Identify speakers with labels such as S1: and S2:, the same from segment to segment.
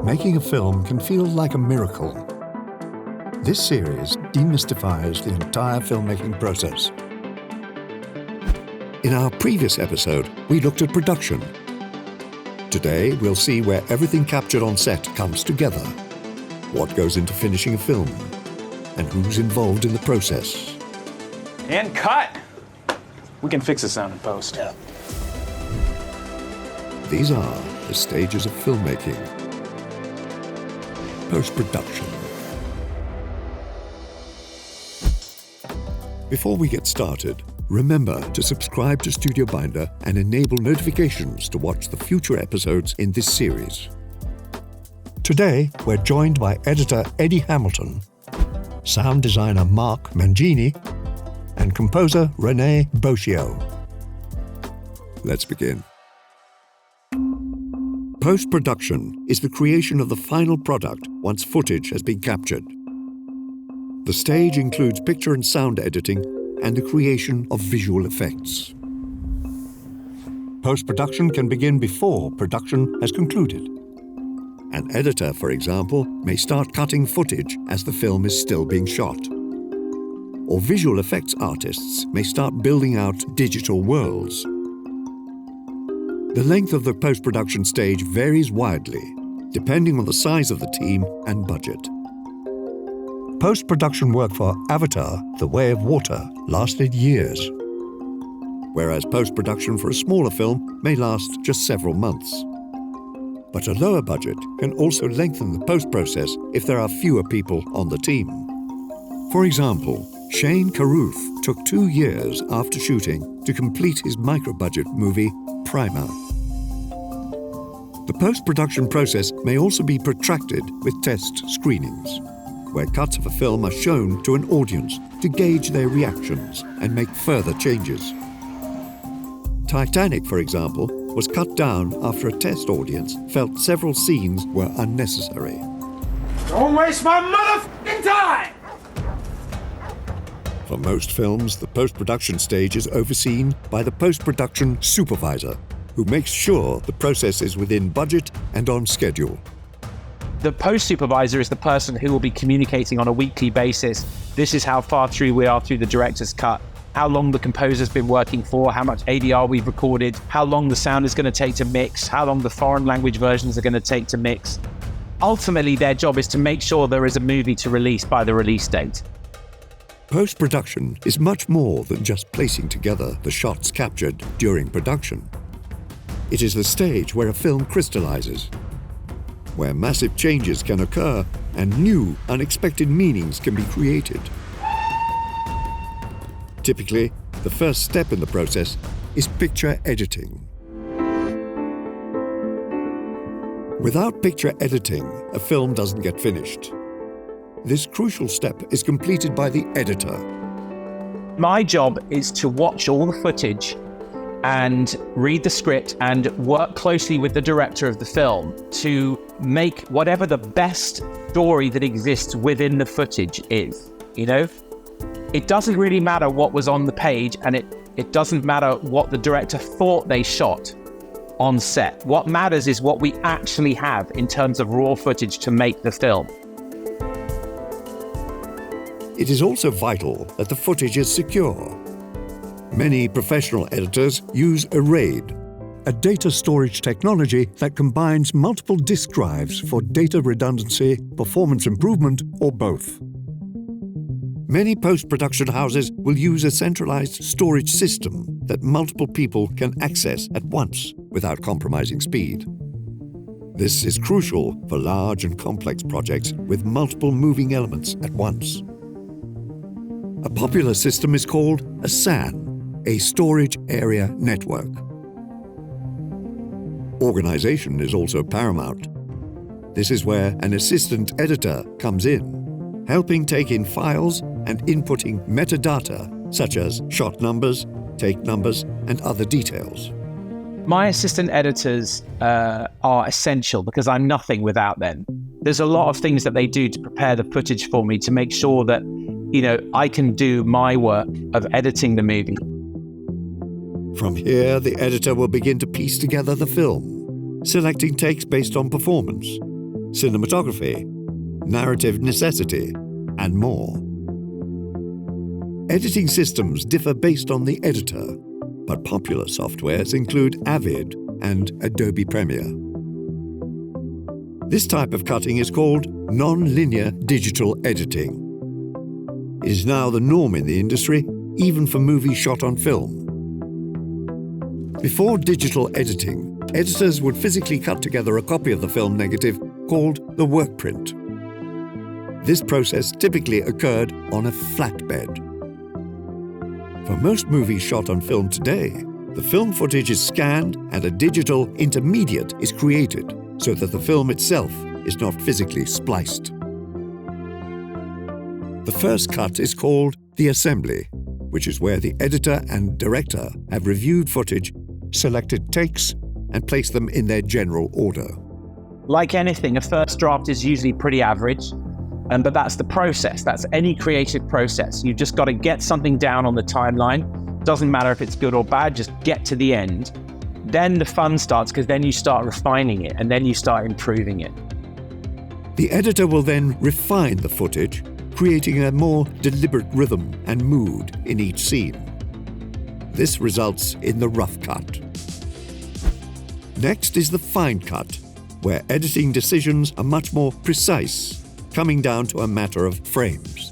S1: Making a film can feel like a miracle. This series demystifies the entire filmmaking process. In our previous episode, we looked at production. Today, we'll see where everything captured on set comes together, what goes into finishing a film, and who's involved in the process.
S2: And cut! We can fix the sound in post.
S3: Yeah.
S1: These are the stages of filmmaking. Post-production. Before we get started, remember to subscribe to StudioBinder and enable notifications to watch the future episodes in this series. Today, we're joined by editor Eddie Hamilton, sound designer Mark Mangini, and composer Renee Bocchio. Let's begin. Post-production is the creation of the final product once footage has been captured. The stage includes picture and sound editing and the creation of visual effects. Post-production can begin before production has concluded. An editor, for example, may start cutting footage as the film is still being shot. Or visual effects artists may start building out digital worlds. The length of the post-production stage varies widely, depending on the size of the team and budget. Post-production work for Avatar: The Way of Water lasted years, whereas post-production for a smaller film may last just several months. But a lower budget can also lengthen the post-process if there are fewer people on the team. For example, Shane Carruth took 2 years after shooting to complete his micro-budget movie, Primer. The post-production process may also be protracted with test screenings, where cuts of a film are shown to an audience to gauge their reactions and make further changes. Titanic, for example, was cut down after a test audience felt several scenes were unnecessary.
S2: Don't waste my motherfucking time!
S1: For most films, the post-production stage is overseen by the post-production supervisor, who makes sure the process is within budget and on schedule.
S4: The post supervisor is the person who will be communicating on a weekly basis. This is how far through we are through the director's cut, how long the composer's been working for, how much ADR we've recorded, how long the sound is going to take to mix, how long the foreign language versions are going to take to mix. Ultimately, their job is to make sure there is a movie to release by the release date.
S1: Post-production is much more than just placing together the shots captured during production. It is the stage where a film crystallizes, where massive changes can occur and new, unexpected meanings can be created. Typically, the first step in the process is picture editing. Without picture editing, a film doesn't get finished. This crucial step is completed by the editor.
S4: My job is to watch all the footage and read the script and work closely with the director of the film to make whatever the best story that exists within the footage is, you know? It doesn't really matter what was on the page, and it doesn't matter what the director thought they shot on set. What matters is what we actually have in terms of raw footage to make the film.
S1: It is also vital that the footage is secure. Many professional editors use a RAID, a data storage technology that combines multiple disk drives for data redundancy, performance improvement, or both. Many post-production houses will use a centralized storage system that multiple people can access at once without compromising speed. This is crucial for large and complex projects with multiple moving elements at once. A popular system is called a SAN, a storage area network. Organization is also paramount. This is where an assistant editor comes in, helping take in files and inputting metadata such as shot numbers, take numbers, and other details.
S4: My assistant editors are essential because I'm nothing without them. There's a lot of things that they do to prepare the footage for me to make sure that, you know, I can do my work of editing the movie.
S1: From here, the editor will begin to piece together the film, selecting takes based on performance, cinematography, narrative necessity, and more. Editing systems differ based on the editor, but popular softwares include Avid and Adobe Premiere. This type of cutting is called non-linear digital editing. It is now the norm in the industry, even for movies shot on film. Before digital editing, editors would physically cut together a copy of the film negative called the work print. This process typically occurred on a flatbed. For most movies shot on film today, the film footage is scanned and a digital intermediate is created so that the film itself is not physically spliced. The first cut is called the assembly, which is where the editor and director have reviewed footage, selected takes, and placed them in their general order.
S4: Like anything, a first draft is usually pretty average, but that's the process. That's any creative process. You've just got to get something down on the timeline. Doesn't matter if it's good or bad, just get to the end. Then the fun starts, because then you start refining it and then you start improving it.
S1: The editor will then refine the footage, creating a more deliberate rhythm and mood in each scene. This results in the rough cut. Next is the fine cut, where editing decisions are much more precise, coming down to a matter of frames.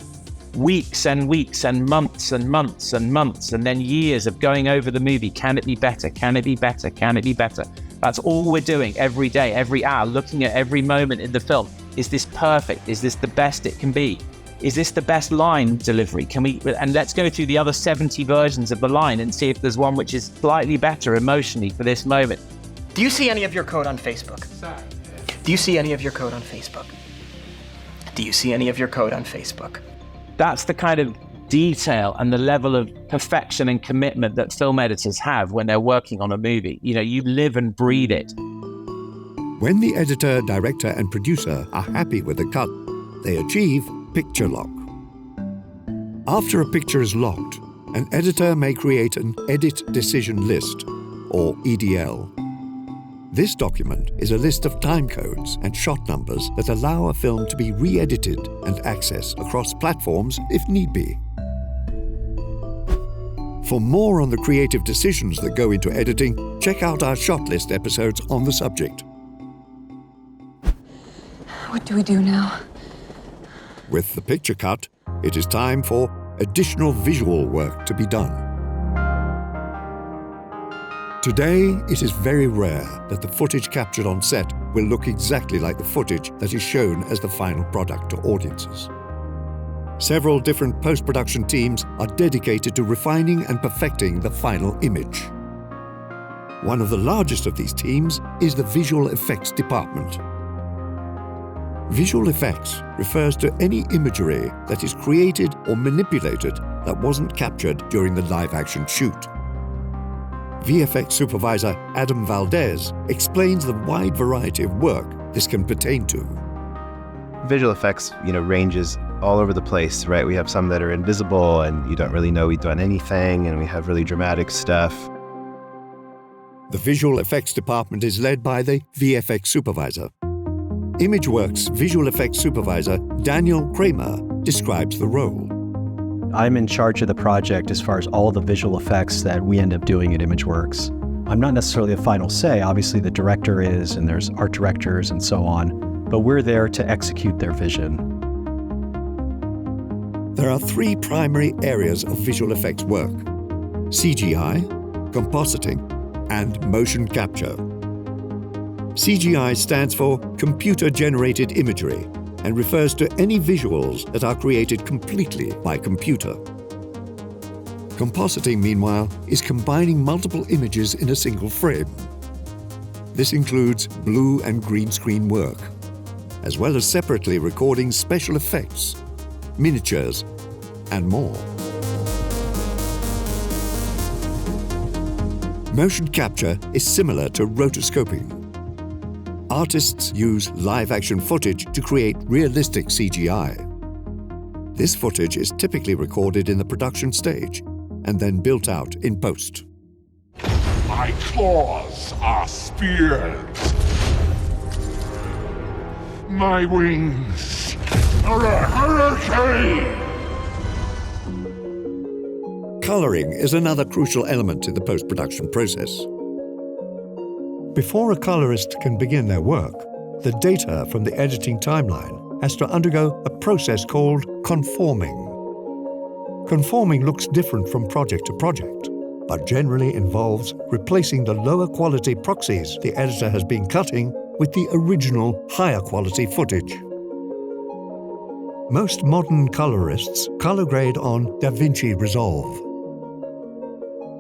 S4: Weeks and weeks and months and months and months, and then years of going over the movie. Can it be better? Can it be better? Can it be better? That's all we're doing every day, every hour, looking at every moment in the film. Is this perfect? Is this the best it can be? Is this the best line delivery? And let's go through the other 70 versions of the line and see if there's one which is slightly better emotionally for this moment.
S3: Do you see any of your code on Facebook?
S2: Sorry.
S3: Do you see any of your code on Facebook? Do you see any of your code on Facebook?
S4: That's the kind of detail and the level of perfection and commitment that film editors have when they're working on a movie. You know, you live and breathe it.
S1: When the editor, director, and producer are happy with the cut, they achieve picture lock. After a picture is locked, an editor may create an Edit Decision List, or EDL. This document is a list of time codes and shot numbers that allow a film to be re-edited and accessed across platforms if need be. For more on the creative decisions that go into editing, check out our shot list episodes on the subject.
S5: What do we do now?
S1: With the picture cut, it is time for additional visual work to be done. Today, it is very rare that the footage captured on set will look exactly like the footage that is shown as the final product to audiences. Several different post-production teams are dedicated to refining and perfecting the final image. One of the largest of these teams is the Visual Effects Department. Visual effects refers to any imagery that is created or manipulated that wasn't captured during the live-action shoot. VFX supervisor Adam Valdez explains the wide variety of work this can pertain to.
S6: Visual effects, ranges all over the place, right? We have some that are invisible and you don't really know we've done anything, and we have really dramatic stuff.
S1: The visual effects department is led by the VFX supervisor. ImageWorks visual effects supervisor Daniel Kramer describes the role.
S7: I'm in charge of the project as far as all the visual effects that we end up doing at ImageWorks. I'm not necessarily the final say, obviously the director is, and there's art directors and so on, but we're there to execute their vision.
S1: There are three primary areas of visual effects work: CGI, compositing, and motion capture. CGI stands for computer-generated imagery and refers to any visuals that are created completely by computer. Compositing, meanwhile, is combining multiple images in a single frame. This includes blue and green screen work, as well as separately recording special effects, miniatures, and more. Motion capture is similar to rotoscoping. Artists use live-action footage to create realistic CGI. This footage is typically recorded in the production stage and then built out in post.
S8: My claws are spears. my wings are a hurricane!
S1: Coloring is another crucial element in the post-production process. Before a colorist can begin their work, the data from the editing timeline has to undergo a process called conforming. Conforming looks different from project to project, but generally involves replacing the lower quality proxies the editor has been cutting with the original higher quality footage. Most modern colorists color grade on DaVinci Resolve.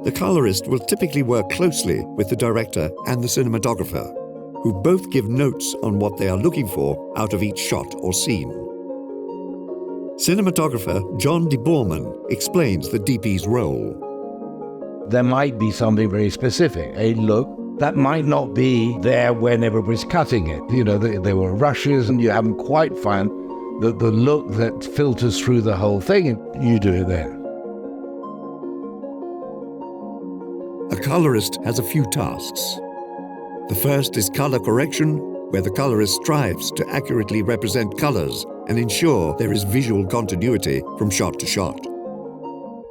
S1: The colorist will typically work closely with the director and the cinematographer, who both give notes on what they are looking for out of each shot or scene. Cinematographer John de Boorman explains the DP's role.
S9: There might be something very specific, a look that might not be there when everybody's cutting it. You know, there were rushes and you haven't quite found the look that filters through the whole thing, and you do it then.
S1: A colorist has a few tasks. The first is color correction, where the colorist strives to accurately represent colors and ensure there is visual continuity from shot to shot.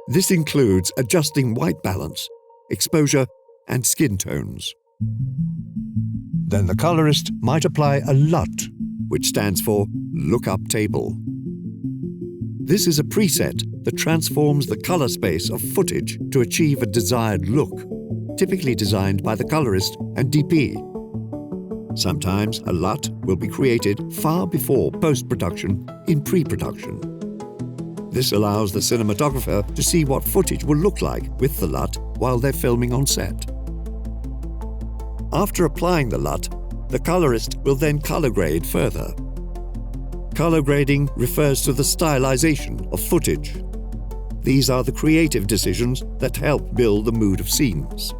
S1: This includes adjusting white balance, exposure, and skin tones. Then the colorist might apply a LUT, which stands for Lookup Table. This is a preset that transforms the color space of footage to achieve a desired look, typically designed by the colorist and DP. Sometimes a LUT will be created far before post-production in pre-production. This allows the cinematographer to see what footage will look like with the LUT while they're filming on set. After applying the LUT, the colorist will then color grade further. Color grading refers to the stylization of footage. These are the creative decisions that help build the mood of scenes.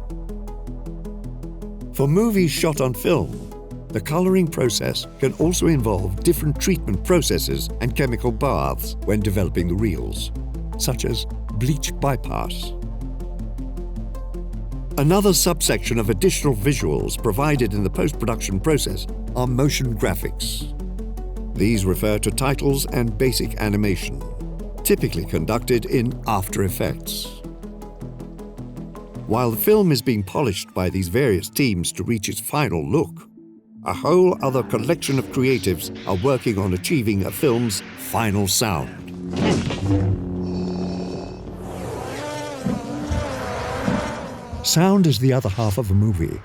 S1: For movies shot on film, the coloring process can also involve different treatment processes and chemical baths when developing the reels, such as bleach bypass. Another subsection of additional visuals provided in the post-production process are motion graphics. These refer to titles and basic animation, typically conducted in After Effects. While the film is being polished by these various teams to reach its final look, a whole other collection of creatives are working on achieving a film's final sound. Sound is the other half of a movie,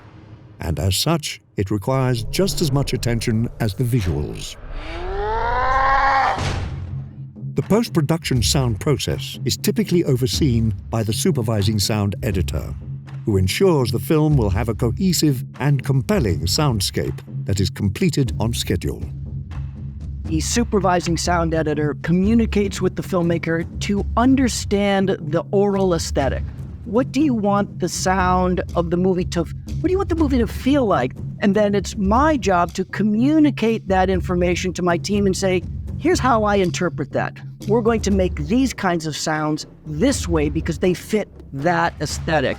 S1: and as such, it requires just as much attention as the visuals. The post-production sound process is typically overseen by the supervising sound editor, who ensures the film will have a cohesive and compelling soundscape that is completed on schedule.
S10: The supervising sound editor communicates with the filmmaker to understand the oral aesthetic. What do you want the sound of the movie to, what do you want the movie to feel like? And then it's my job to communicate that information to my team and say, here's how I interpret that. We're going to make these kinds of sounds this way because they fit that aesthetic.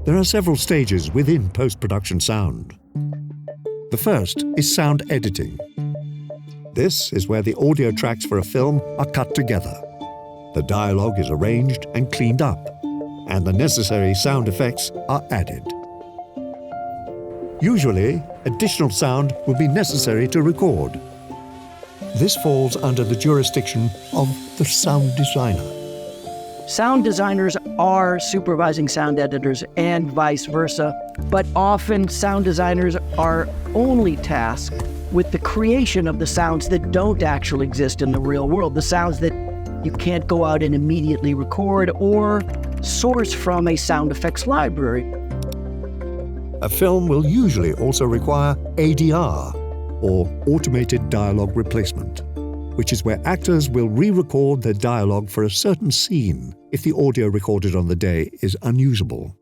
S1: There are several stages within post-production sound. The first is sound editing. This is where the audio tracks for a film are cut together. The dialogue is arranged and cleaned up, and the necessary sound effects are added. Usually, additional sound will be necessary to record. This falls under the jurisdiction of the sound designer.
S10: Sound designers are supervising sound editors and vice versa, but often sound designers are only tasked with the creation of the sounds that don't actually exist in the real world, the sounds that you can't go out and immediately record or source from a sound effects library.
S1: A film will usually also require ADR, or automated dialogue replacement, which is where actors will re-record their dialogue for a certain scene if the audio recorded on the day is unusable.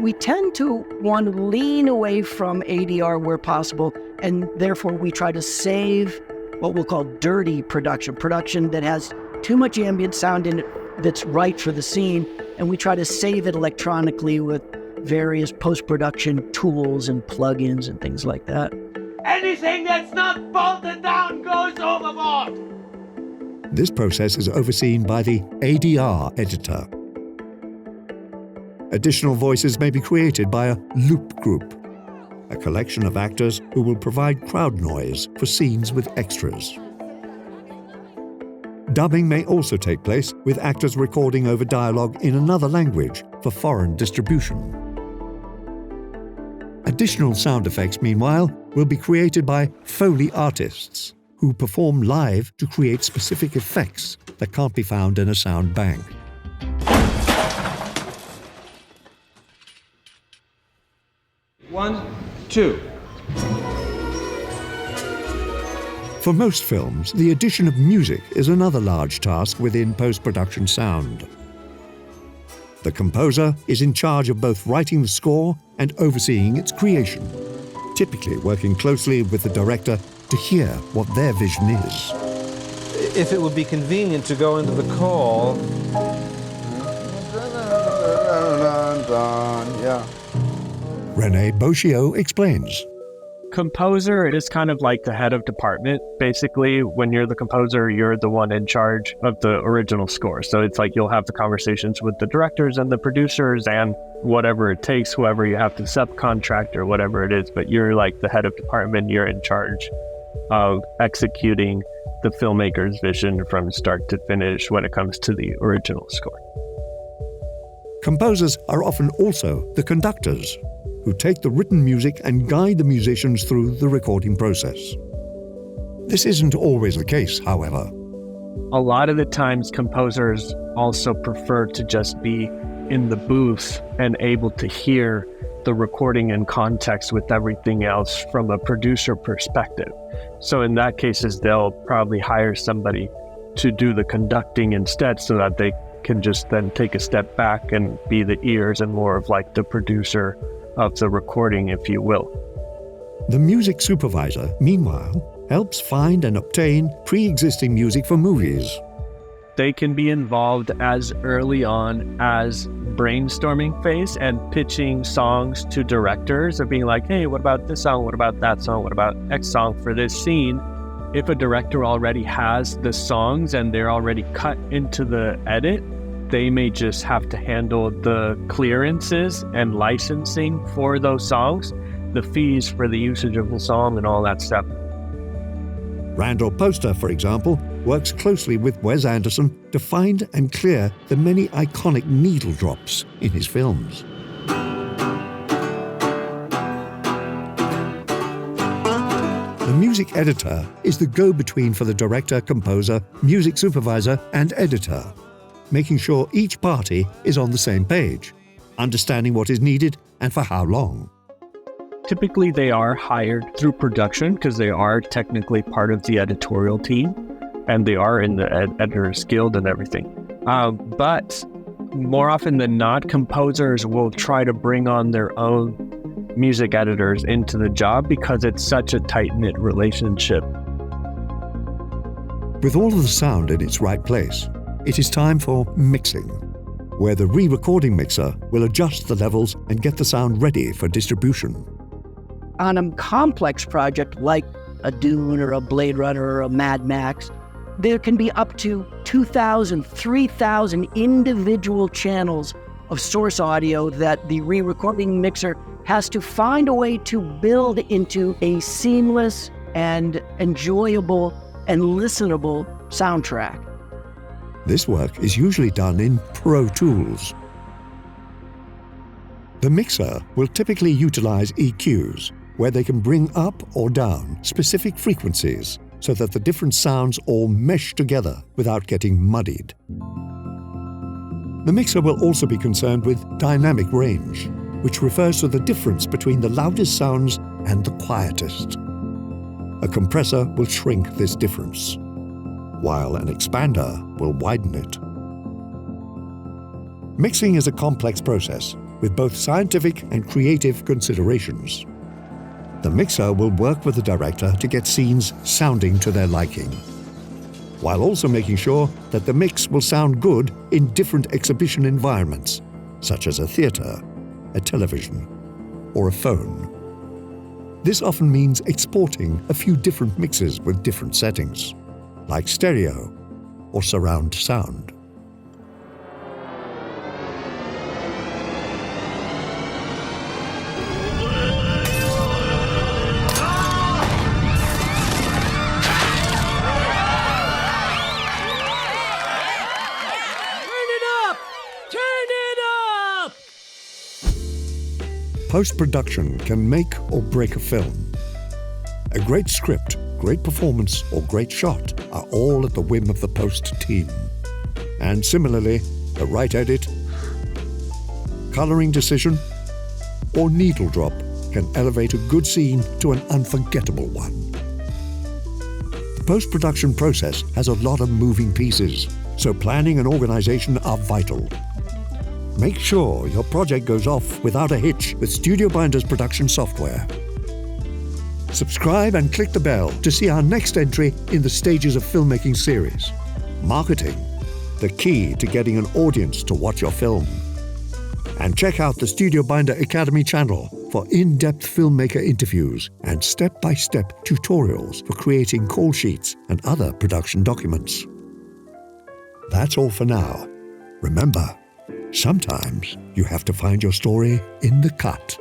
S10: We tend to want to lean away from ADR where possible, and therefore we try to save what we'll call dirty production that has too much ambient sound in it that's right for the scene, and we try to save it electronically with various post-production tools and plugins and things like that.
S8: Anything that's not bolted down goes overboard!
S1: This process is overseen by the ADR editor. Additional voices may be created by a loop group, a collection of actors who will provide crowd noise for scenes with extras. Dubbing may also take place with actors recording over dialogue in another language for foreign distribution. Additional sound effects, meanwhile, will be created by Foley artists who perform live to create specific effects that can't be found in a sound bank.
S11: One, two.
S1: For most films, the addition of music is another large task within post-production sound. The composer is in charge of both writing the score and overseeing its creation, typically working closely with the director to hear what their vision is.
S11: If it would be convenient to go into the call.
S9: Yeah.
S1: René Boschio explains.
S12: Composer is kind of like the head of department. Basically, when you're the composer, you're the one in charge of the original score. So it's like you'll have the conversations with the directors and the producers and whatever it takes, whoever you have to subcontract or whatever it is. But you're like the head of department. You're in charge of executing the filmmaker's vision from start to finish when it comes to the original score.
S1: Composers are often also the conductors, who take the written music and guide the musicians through the recording process. This isn't always the case, however.
S12: A lot of the times, composers also prefer to just be in the booth and able to hear the recording in context with everything else from a producer perspective. So in that cases, they'll probably hire somebody to do the conducting instead so that they can just then take a step back and be the ears and more of like the producer of the recording, if you will.
S1: The music supervisor, meanwhile, helps find and obtain pre-existing music for movies.
S12: They can be involved as early on as brainstorming phase and pitching songs to directors of being like, hey, what about this song? What about that song? What about X song for this scene? If a director already has the songs and they're already cut into the edit, they may just have to handle the clearances and licensing for those songs, the fees for the usage of the song and all that stuff.
S1: Randall Poster, for example, works closely with Wes Anderson to find and clear the many iconic needle drops in his films. The music editor is the go-between for the director, composer, music supervisor, and editor, making sure each party is on the same page, understanding what is needed and for how long.
S12: Typically, they are hired through production because they are technically part of the editorial team and they are in the Editors Guild and everything. But more often than not, composers will try to bring on their own music editors into the job because it's such a tight-knit relationship.
S1: With all of the sound in its right place, it is time for mixing, where the re-recording mixer will adjust the levels and get the sound ready for distribution.
S10: On a complex project like a Dune or a Blade Runner or a Mad Max, there can be up to 2,000, 3,000 individual channels of source audio that the re-recording mixer has to find a way to build into a seamless and enjoyable and listenable soundtrack.
S1: This work is usually done in Pro Tools. The mixer will typically utilize EQs, where they can bring up or down specific frequencies so that the different sounds all mesh together without getting muddied. The mixer will also be concerned with dynamic range, which refers to the difference between the loudest sounds and the quietest. A compressor will shrink this difference, while an expander will widen it. Mixing is a complex process with both scientific and creative considerations. The mixer will work with the director to get scenes sounding to their liking. while also making sure that the mix will sound good in different exhibition environments, such as a theatre, a television, or a phone. This often means exporting a few different mixes with different settings, like stereo or surround sound. Post-production can make or break a film. A great script, great performance, or great shot are all at the whim of the post team. And similarly, the right edit, coloring decision, or needle drop can elevate a good scene to an unforgettable one. The post-production process has a lot of moving pieces, so planning and organization are vital. Make sure your project goes off without a hitch with StudioBinder's production software. Subscribe and click the bell to see our next entry in the Stages of Filmmaking series. Marketing, the key to getting an audience to watch your film. And check out the StudioBinder Academy channel for in-depth filmmaker interviews and step-by-step tutorials for creating call sheets and other production documents. That's all for now. Remember, sometimes you have to find your story in the cut.